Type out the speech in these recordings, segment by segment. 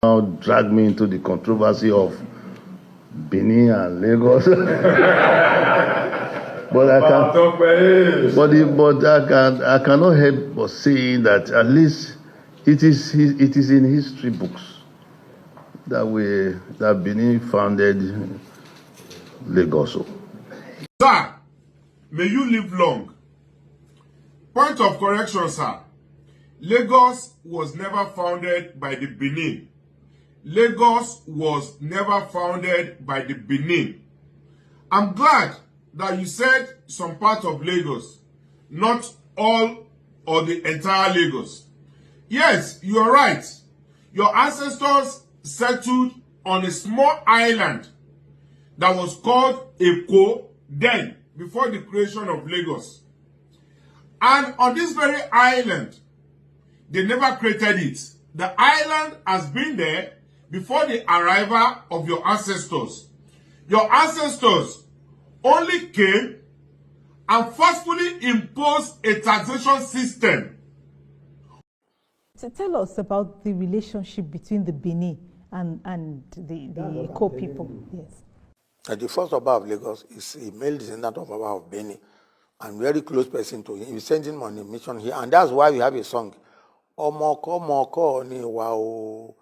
Now drag me into the controversy of Benin and Lagos. But I cannot help but saying that at least it is in history books that Benin founded Lagos. Sir, may you live long. Point of correction, sir. Lagos was never founded by the Benin. Lagos was never founded by the Benin. I'm glad that you said some part of Lagos, not all or the entire Lagos. Yes, you are right. Your ancestors settled on a small island that was called Eko then, before the creation of Lagos. And on this very island, they never created it. The island has been there before the arrival of your ancestors. Your ancestors only came and forcefully imposed a taxation system. So tell us about the relationship between the Benin and the Eko people. Yes. The first Oba of Lagos is a male descendant of Oba of Benin and very close person to him. He sent him on a mission here, and that's why we have a song. Ọmọkọ́mọkọ́ ni wa o,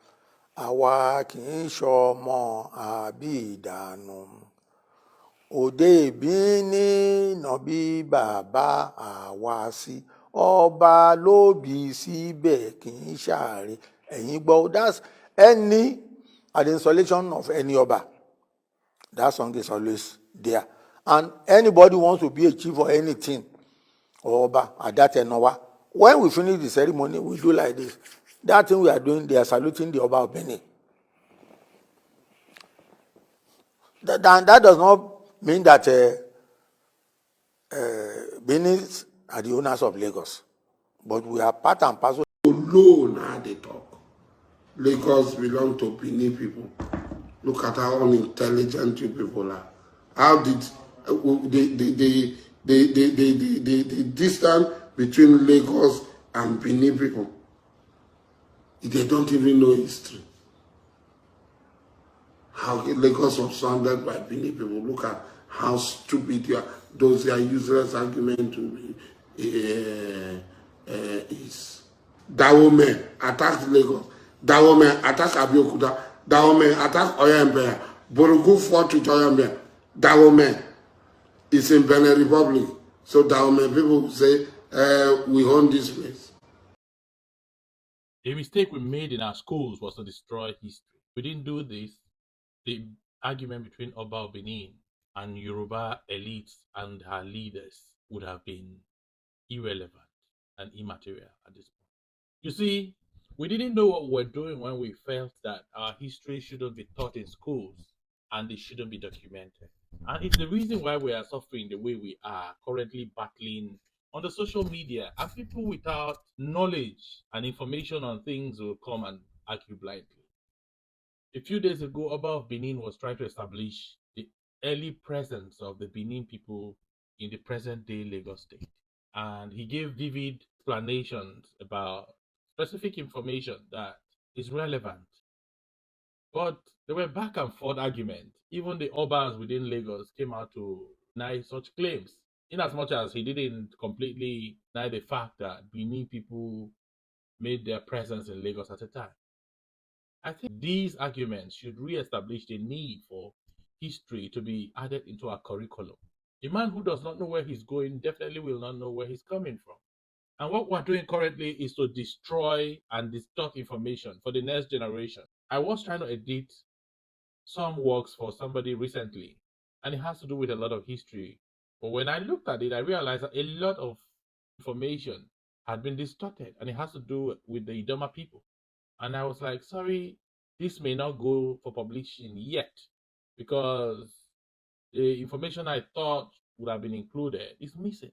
àwa kì í ṣọmọ àbí ìdànù. Òde ìbíní nàbí bàbá àwa sí, ọba ló bí síbẹ̀ kì í ṣàárẹ̀. Ẹ̀yin gbọ́, that's any at the installation of any Oba. That song is always there. And anybody wants to be a chief or anything, or Oba, at that Enowa, when we finish the ceremony, we do like this. That thing we are doing, they are saluting the Oba of Benin. That does not mean that Benis are the owners of Lagos. But we are part and parcel. Low now they talk. Lagos belong to Benin people. Look at how unintelligent you people are. How did the distance between Lagos and Benin people? They don't even know history. How Lagos was founded by Benin people. Look at how stupid you are. Those are useless argument to is. Dawome attacked Lagos. Dawome attacked Abeokuta. Dawome attacked Oyembe. Borough fought with Oyembe. Dawome is in Benin Republic. So Dawome people say, we own this place. The mistake we made in our schools was to destroy history. We didn't do this. The argument between Oba of Benin and Yoruba elites and her leaders would have been irrelevant and immaterial at this point. You see, we didn't know what we were doing when we felt that our history shouldn't be taught in schools and it shouldn't be documented. And it's the reason why we are suffering the way we are, currently battling on the social media, and people without knowledge and information on things will come and argue blindly. A few days ago, Oba of Benin was trying to establish the early presence of the Benin people in the present-day Lagos state. And he gave vivid explanations about specific information that is relevant. But there were back and forth arguments. Even the Obas within Lagos came out to deny such claims, in as much as he didn't completely deny the fact that Benin people made their presence in Lagos at a time. I think these arguments should re-establish the need for history to be added into our curriculum. A man who does not know where he's going definitely will not know where he's coming from. And what we're doing currently is to destroy and distort information for the next generation. I was trying to edit some works for somebody recently, and it has to do with a lot of history. But when I looked at it, I realized that a lot of information had been distorted, and it has to do with the Idoma people. And I was like, sorry, this may not go for publishing yet, because the information I thought would have been included is missing.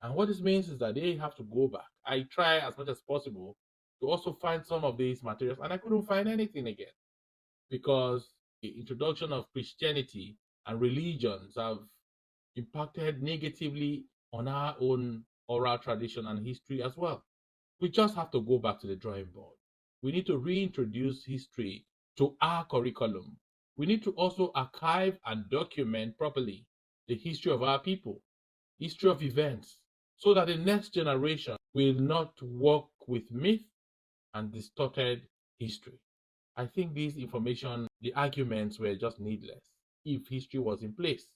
And what this means is that they have to go back. I try as much as possible to also find some of these materials, and I couldn't find anything again, because the introduction of Christianity and religions have impacted negatively on our own oral tradition and history as well. We just have to go back to the drawing board. We need to reintroduce history to our curriculum. We need to also archive and document properly the history of our people, history of events, so that the next generation will not work with myth and distorted history. I think this information, the arguments were just needless if history was in place.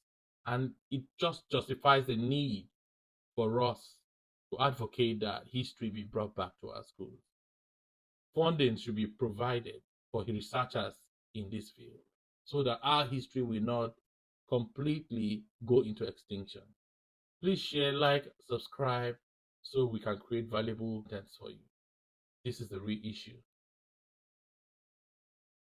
And it just justifies the need for us to advocate that history be brought back to our schools. Funding should be provided for researchers in this field so that our history will not completely go into extinction. Please share, like, subscribe so we can create valuable content for you. This is the real issue.